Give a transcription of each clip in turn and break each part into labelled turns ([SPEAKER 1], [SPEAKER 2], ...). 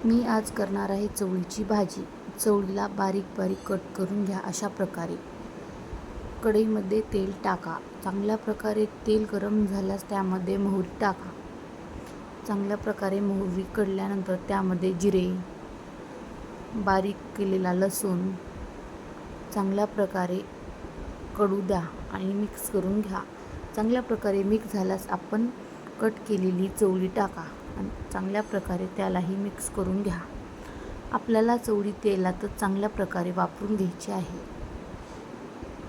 [SPEAKER 1] मी आज करणार आहे चवळीची भाजी. चवळीला बारीक बारीक कट करून घ्या. अशा प्रकारे कढईमध्ये तेल टाका. चांगल्या प्रकारे तेल गरम झाल्यास त्यामध्ये मोहरी टाका. चांगल्या प्रकारे मोहरी कडल्यानंतर त्यामध्ये जिरे, बारीक केलेला लसूण चांगल्या प्रकारे कडू द्या आणि मिक्स करून घ्या. चांगल्या प्रकारे मिक्स झाल्यास आपण कट केलेली चवळी टाका आणि चांगल्या प्रकारे त्यालाही मिक्स करून घ्या. आपल्याला चवळी तेलातच चांगल्या प्रकारे वापरून घ्यायची आहे.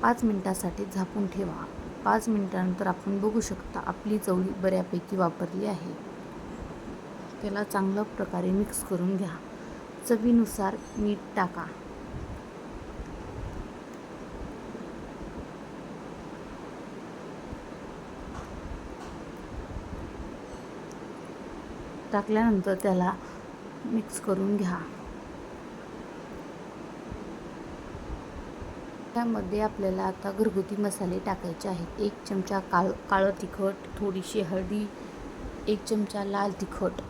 [SPEAKER 1] 5 मिनिटांसाठी झाकून ठेवा. 5 मिनिटांनंतर आपण बघू शकता आपली चवळी बऱ्यापैकी वापरली आहे. त्याला चांगल्या प्रकारे मिक्स करून घ्या. चवीनुसार मीठ टाका. टाकल्यानंतर त्याला मिक्स करून घ्या. त्यामध्ये आपल्याला आता घरगुती मसाले टाकायचे आहेत. 1 चमचा काळं तिखट, थोडीशी हळदी, 1 चमचा लाल तिखट.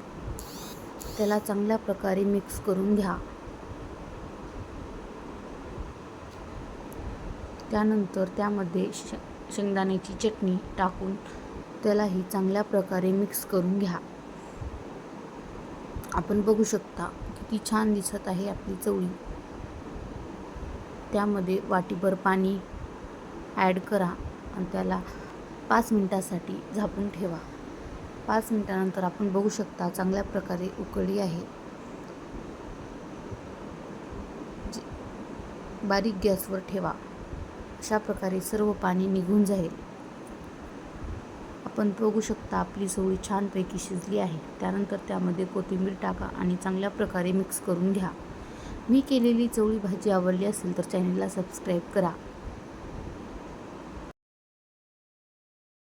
[SPEAKER 1] त्याला चांगल्या प्रकारे मिक्स करून घ्या. त्यानंतर त्यामध्ये शेंगदाण्याची चटणी टाकून त्यालाही चांगल्या प्रकारे मिक्स करून घ्या. आपण बघू शकता किती छान दिसत आहे आपली चवळी. त्यामध्ये वाटीभर पाणी ॲड करा आणि त्याला 5 मिनिटांसाठी झाकून ठेवा. 5 मिनिटांनंतर आपण बघू शकता चांगल्या प्रकारे उकळली आहे. बारीक गॅसवर ठेवा. अशा प्रकारे सर्व पाणी निघून जाईल. आपण बघू शकता आपली चवळी छानपैकी शिजली आहे. त्यानंतर त्यामध्ये कोथिंबीर टाका आणि चांगल्या प्रकारे मिक्स करून घ्या. मी केलेली चवळी भाजी आवडली असेल तर चॅनलला सबस्क्राईब करा.